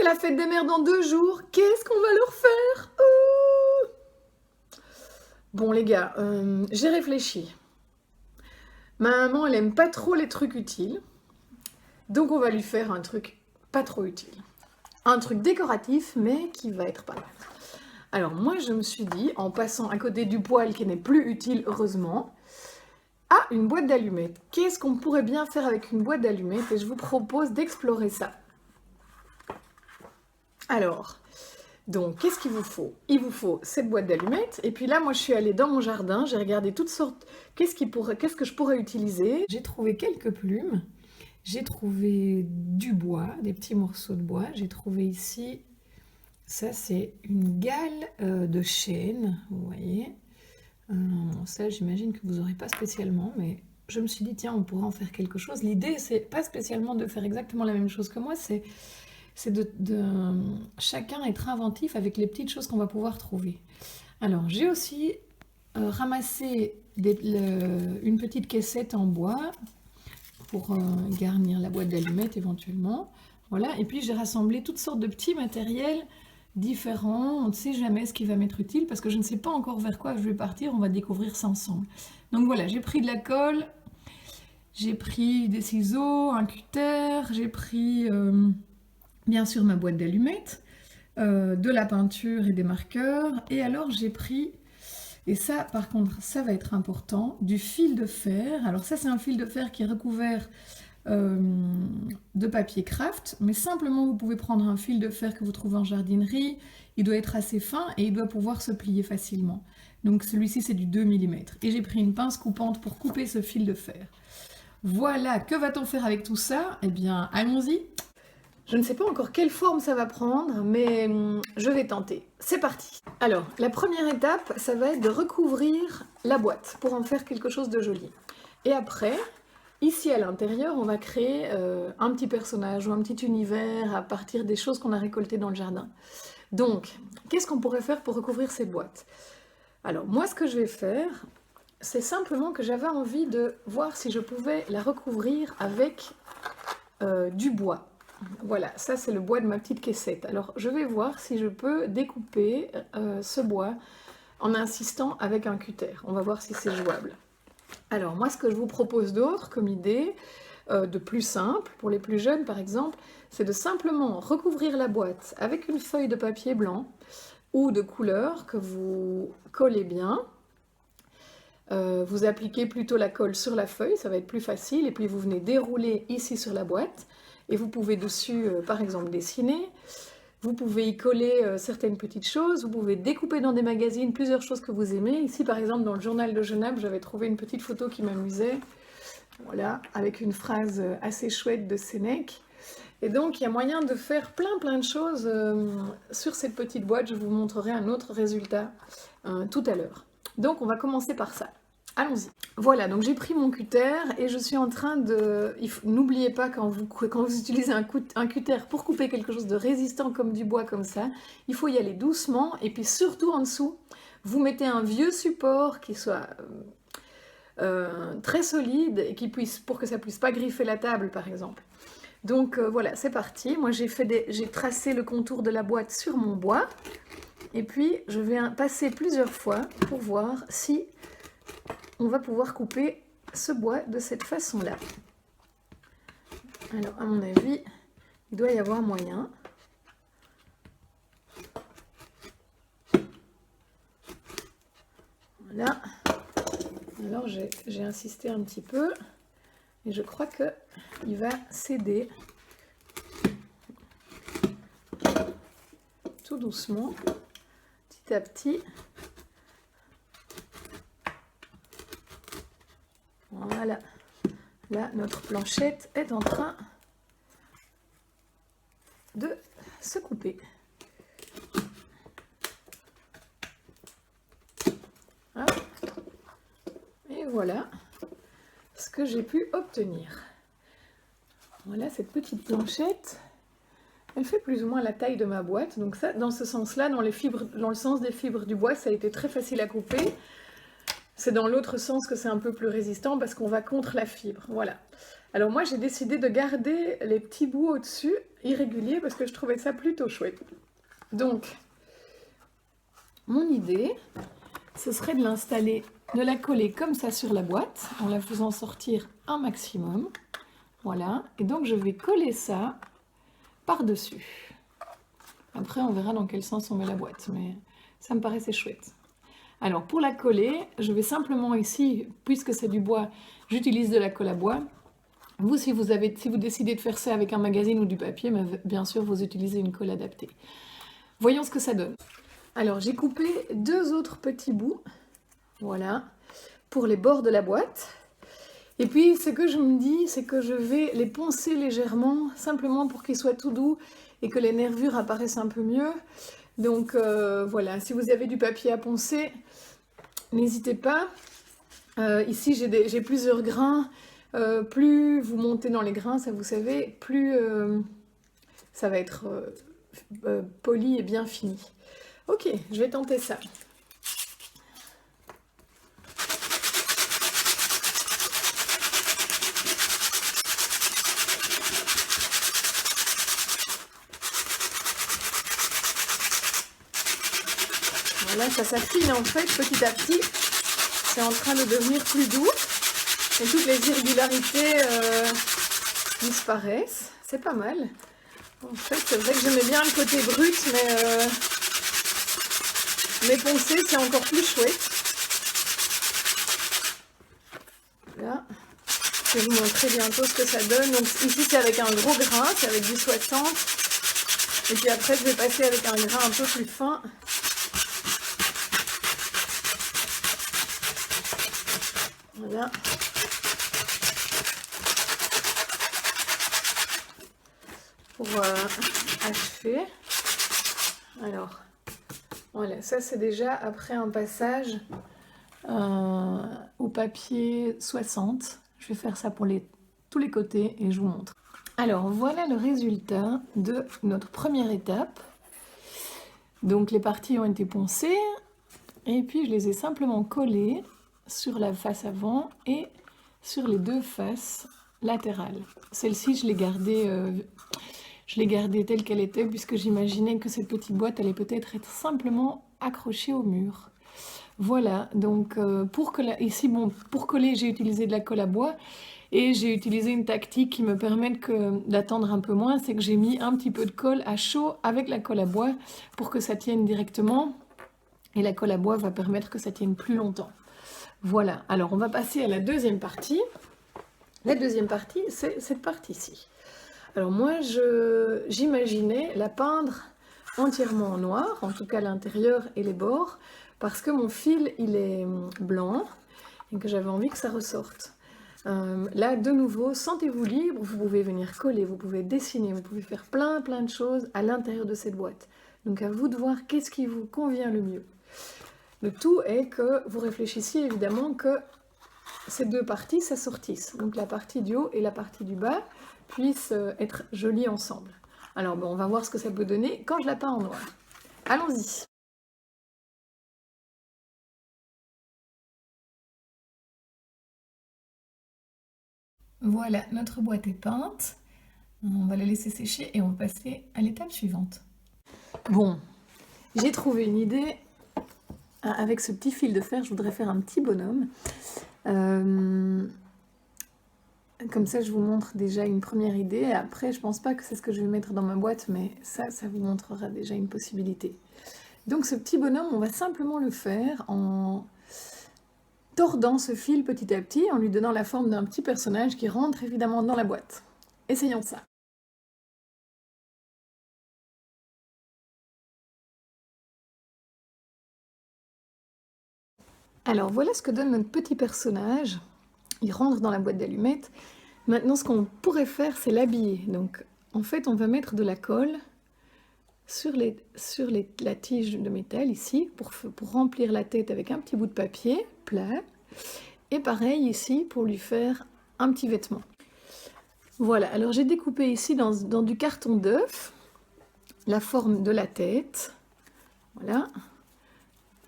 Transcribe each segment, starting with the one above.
c'est la fête des mères dans 2 jours. Qu'est-ce qu'on va leur faire? Oh, bon les gars, j'ai réfléchi. Ma maman, elle aime pas trop les trucs utiles. Donc on va lui faire un truc pas trop utile. Un truc décoratif, mais qui va être pas mal. Alors moi, je me suis dit, en passant à côté du poêle qui n'est plus utile, heureusement, à une boîte d'allumettes. Qu'est-ce qu'on pourrait bien faire avec une boîte d'allumettes? Et je vous propose d'explorer ça. Alors, donc, qu'est-ce qu'il vous faut? Il vous faut cette boîte d'allumettes. Et puis là, moi, je suis allée dans mon jardin. J'ai regardé toutes sortes... Qu'est-ce que je pourrais utiliser? J'ai trouvé quelques plumes. J'ai trouvé du bois, des petits morceaux de bois. J'ai trouvé ici... Ça, c'est une gale de chêne, vous voyez. Ça, j'imagine que vous n'aurez pas spécialement, mais je me suis dit, tiens, on pourrait en faire quelque chose. L'idée, c'est pas spécialement de faire exactement la même chose que moi, c'est de chacun être inventif avec les petites choses qu'on va pouvoir trouver. Alors, j'ai aussi ramassé une petite caissette en bois pour garnir la boîte d'allumettes éventuellement. Voilà, et puis j'ai rassemblé toutes sortes de petits matériels différents. On ne sait jamais ce qui va m'être utile parce que je ne sais pas encore vers quoi je vais partir. On va découvrir ça ensemble. Donc voilà, j'ai pris de la colle, j'ai pris des ciseaux, un cutter, j'ai pris bien sûr ma boîte d'allumettes, de la peinture et des marqueurs. Et alors j'ai pris, et ça par contre ça va être important, du fil de fer. Alors ça c'est un fil de fer qui est recouvert de papier craft, mais simplement vous pouvez prendre un fil de fer que vous trouvez en jardinerie. Il doit être assez fin et il doit pouvoir se plier facilement. Donc celui-ci c'est du 2 mm. Et j'ai pris une pince coupante pour couper ce fil de fer. Voilà, que va-t-on faire avec tout ça? Eh bien, allons-y. Je ne sais pas encore quelle forme ça va prendre, mais je vais tenter. C'est parti. Alors, la première étape, ça va être de recouvrir la boîte pour en faire quelque chose de joli. Et après... Ici, à l'intérieur, on va créer un petit personnage ou un petit univers à partir des choses qu'on a récoltées dans le jardin. Donc, qu'est-ce qu'on pourrait faire pour recouvrir ces boîtes? Alors, moi, ce que je vais faire, c'est simplement que j'avais envie de voir si je pouvais la recouvrir avec du bois. Voilà, ça, c'est le bois de ma petite caissette. Alors, je vais voir si je peux découper ce bois en insistant avec un cutter. On va voir si c'est jouable. Alors moi, ce que je vous propose d'autre comme idée, de plus simple, pour les plus jeunes par exemple, c'est de simplement recouvrir la boîte avec une feuille de papier blanc ou de couleur que vous collez bien. Vous appliquez plutôt la colle sur la feuille, ça va être plus facile, et puis vous venez dérouler ici sur la boîte, et vous pouvez dessus, par exemple, dessiner. Vous pouvez y coller certaines petites choses, vous pouvez découper dans des magazines plusieurs choses que vous aimez. Ici, par exemple, dans le journal de Genappe, j'avais trouvé une petite photo qui m'amusait, voilà, avec une phrase assez chouette de Sénèque. Et donc, il y a moyen de faire plein de choses sur cette petite boîte. Je vous montrerai un autre résultat tout à l'heure. Donc, on va commencer par ça. Allons-y. Voilà, donc j'ai pris mon cutter et je suis en train de... N'oubliez pas, quand vous utilisez un cutter pour couper quelque chose de résistant comme du bois comme ça, il faut y aller doucement. Et puis surtout en dessous, vous mettez un vieux support qui soit très solide et pour que ça puisse pas griffer la table par exemple. Donc voilà, c'est parti. Moi j'ai tracé le contour de la boîte sur mon bois. Et puis je vais passer plusieurs fois pour voir si... on va pouvoir couper ce bois de cette façon-là. Alors, à mon avis, il doit y avoir moyen. Voilà. Alors, j'ai insisté un petit peu et je crois qu'il va céder tout doucement, petit à petit. Voilà, là notre planchette est en train de se couper. Hop. Et voilà ce que j'ai pu obtenir. Voilà cette petite planchette. Elle fait plus ou moins la taille de ma boîte. Donc ça, dans ce sens-là, dans le sens des fibres du bois, ça a été très facile à couper. C'est dans l'autre sens que c'est un peu plus résistant parce qu'on va contre la fibre. Voilà. Alors moi j'ai décidé de garder les petits bouts au-dessus irréguliers parce que je trouvais ça plutôt chouette. Donc, mon idée, ce serait de l'installer, de la coller comme ça sur la boîte, en la faisant sortir un maximum. Voilà, et donc je vais coller ça par-dessus. Après, on verra dans quel sens on met la boîte, mais ça me paraissait chouette. Alors, pour la coller, je vais simplement ici, puisque c'est du bois, j'utilise de la colle à bois. Vous, si vous décidez de faire ça avec un magazine ou du papier, mais bien sûr, vous utilisez une colle adaptée. Voyons ce que ça donne. Alors, j'ai coupé 2 autres petits bouts, voilà, pour les bords de la boîte. Et puis, ce que je me dis, c'est que je vais les poncer légèrement, simplement pour qu'ils soient tout doux et que les nervures apparaissent un peu mieux. Donc, voilà, si vous avez du papier à poncer, n'hésitez pas. Ici, j'ai plusieurs grains. Plus vous montez dans les grains, ça vous savez, plus ça va être poli et bien fini. Ok, je vais tenter ça. Voilà, ça s'affine en fait petit à petit. C'est en train de devenir plus doux. Et toutes les irrégularités disparaissent. C'est pas mal. En fait, c'est vrai que j'aimais bien le côté brut, mais poncer, c'est encore plus chouette. Là, je vais vous montrer bientôt ce que ça donne. Donc ici, c'est avec un gros grain, c'est avec du 60. Et puis après, je vais passer avec un grain un peu plus fin. Voilà. Pour achever. Alors, voilà, ça c'est déjà après un passage au papier 60. Je vais faire ça pour tous les côtés et je vous montre. Alors, voilà le résultat de notre première étape. Donc, les parties ont été poncées et puis je les ai simplement collées sur la face avant et sur les 2 faces latérales. Celle-ci, je l'ai gardée telle qu'elle était puisque j'imaginais que cette petite boîte allait peut-être être simplement accrochée au mur. Voilà, donc pour coller, j'ai utilisé de la colle à bois et j'ai utilisé une tactique qui me permet d'attendre un peu moins, c'est que j'ai mis un petit peu de colle à chaud avec la colle à bois pour que ça tienne directement et la colle à bois va permettre que ça tienne plus longtemps. Voilà, alors on va passer à la deuxième partie. La deuxième partie, c'est cette partie-ci. Alors moi, j'imaginais la peindre entièrement en noir, en tout cas l'intérieur et les bords, parce que mon fil, il est blanc et que j'avais envie que ça ressorte. Là, de nouveau, sentez-vous libre, vous pouvez venir coller, vous pouvez dessiner, vous pouvez faire plein de choses à l'intérieur de cette boîte. Donc à vous de voir qu'est-ce qui vous convient le mieux. Le tout est que vous réfléchissiez évidemment que ces 2 parties s'assortissent. Donc la partie du haut et la partie du bas puissent être jolies ensemble. Alors bon, on va voir ce que ça peut donner quand je la peins en noir. Allons-y. Voilà, notre boîte est peinte. On va la laisser sécher et on va passer à l'étape suivante. Bon, j'ai trouvé une idée. Avec ce petit fil de fer, je voudrais faire un petit bonhomme. Comme ça, je vous montre déjà une première idée. Après, je pense pas que c'est ce que je vais mettre dans ma boîte, mais ça vous montrera déjà une possibilité. Donc ce petit bonhomme, on va simplement le faire en tordant ce fil petit à petit, en lui donnant la forme d'un petit personnage qui rentre évidemment dans la boîte. Essayons ça. Alors voilà ce que donne notre petit personnage. Il rentre dans la boîte d'allumettes. Maintenant, ce qu'on pourrait faire, c'est l'habiller. Donc, en fait, on va mettre de la colle sur la tige de métal, ici, pour remplir la tête avec un petit bout de papier plat. Et pareil, ici, pour lui faire un petit vêtement. Voilà, alors j'ai découpé ici, dans du carton d'œuf, la forme de la tête. Voilà.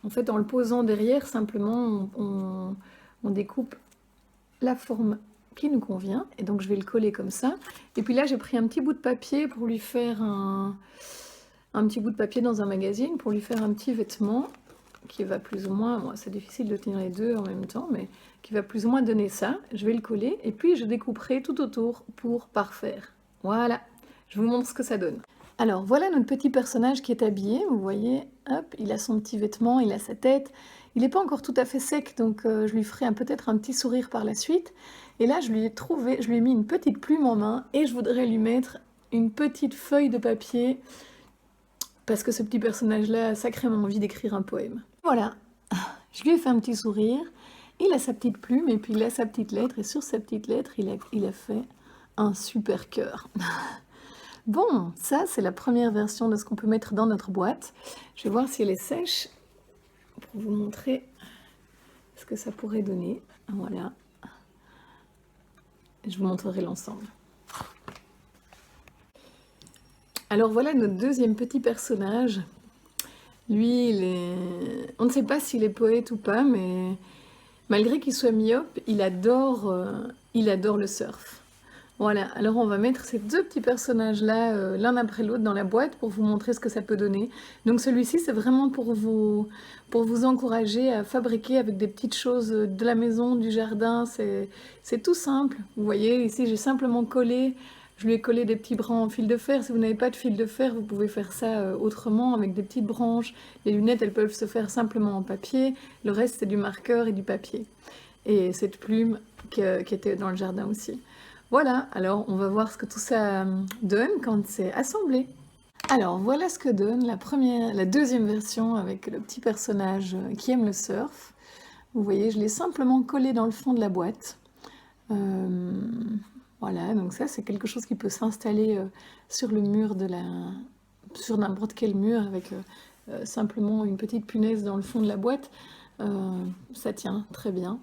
En fait, en le posant derrière, simplement, on découpe la forme qui nous convient. Et donc, je vais le coller comme ça. Et puis là, j'ai pris un petit bout de papier pour lui faire un petit bout de papier dans un magazine, pour lui faire un petit vêtement qui va plus ou moins, bon, c'est difficile de tenir les deux en même temps, mais qui va plus ou moins donner ça. Je vais le coller et puis je découperai tout autour pour parfaire. Voilà, je vous montre ce que ça donne. Alors voilà notre petit personnage qui est habillé, vous voyez, hop, il a son petit vêtement, il a sa tête. Il n'est pas encore tout à fait sec, donc je lui ferai peut-être un petit sourire par la suite. Et là, je lui ai mis une petite plume en main et je voudrais lui mettre une petite feuille de papier parce que ce petit personnage-là a sacrément envie d'écrire un poème. Voilà, je lui ai fait un petit sourire, il a sa petite plume et puis il a sa petite lettre, et sur sa petite lettre, il a fait un super cœur. Bon, ça c'est la première version de ce qu'on peut mettre dans notre boîte. Je vais voir si elle est sèche pour vous montrer ce que ça pourrait donner. Voilà. Je vous montrerai l'ensemble. Alors voilà notre deuxième petit personnage. Lui, on ne sait pas s'il est poète ou pas, mais malgré qu'il soit myope, il adore le surf. Voilà, alors on va mettre ces deux petits personnages-là l'un après l'autre dans la boîte pour vous montrer ce que ça peut donner. Donc celui-ci, c'est vraiment pour vous encourager à fabriquer avec des petites choses de la maison, du jardin. C'est tout simple. Vous voyez, ici, j'ai simplement collé. Je lui ai collé des petits brins en fil de fer. Si vous n'avez pas de fil de fer, vous pouvez faire ça autrement, avec des petites branches. Les lunettes, elles peuvent se faire simplement en papier. Le reste, c'est du marqueur et du papier. Et cette plume qui était dans le jardin aussi. Voilà, alors on va voir ce que tout ça donne quand c'est assemblé. Alors voilà ce que donne la deuxième version avec le petit personnage qui aime le surf. Vous voyez, je l'ai simplement collé dans le fond de la boîte. Voilà, donc ça c'est quelque chose qui peut s'installer sur le mur sur n'importe quel mur avec simplement une petite punaise dans le fond de la boîte. Ça tient très bien.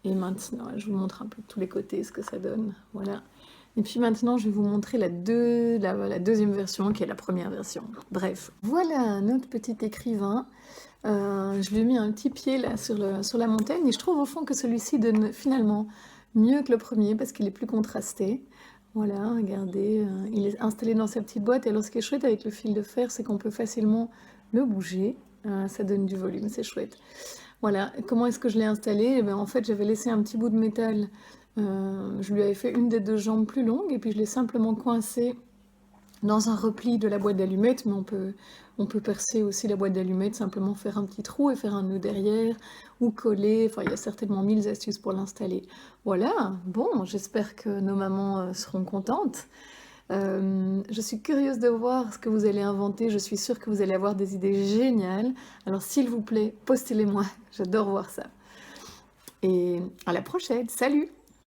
Et maintenant, je vous montre un peu de tous les côtés ce que ça donne. Voilà. Et puis maintenant, je vais vous montrer la deuxième version, qui est la première version. Bref, voilà notre petit écrivain. Je lui ai mis un petit pied là sur la montagne. Et je trouve au fond que celui-ci donne finalement mieux que le premier, parce qu'il est plus contrasté. Voilà, regardez, il est installé dans sa petite boîte. Et alors, ce qui est chouette avec le fil de fer, c'est qu'on peut facilement le bouger. Ça donne du volume, c'est chouette. Voilà, comment est-ce que je l'ai installé? Eh bien, en fait, j'avais laissé un petit bout de métal, je lui avais fait une des deux jambes plus longues, et puis je l'ai simplement coincé dans un repli de la boîte d'allumettes, mais on peut percer aussi la boîte d'allumettes, simplement faire un petit trou et faire un nœud derrière, ou coller, enfin, il y a certainement 1000 astuces pour l'installer. Voilà, bon, j'espère que nos mamans seront contentes. Je suis curieuse de voir ce que vous allez inventer, je suis sûre que vous allez avoir des idées géniales. Alors s'il vous plaît, postez-les-moi, j'adore voir ça. Et à la prochaine, salut!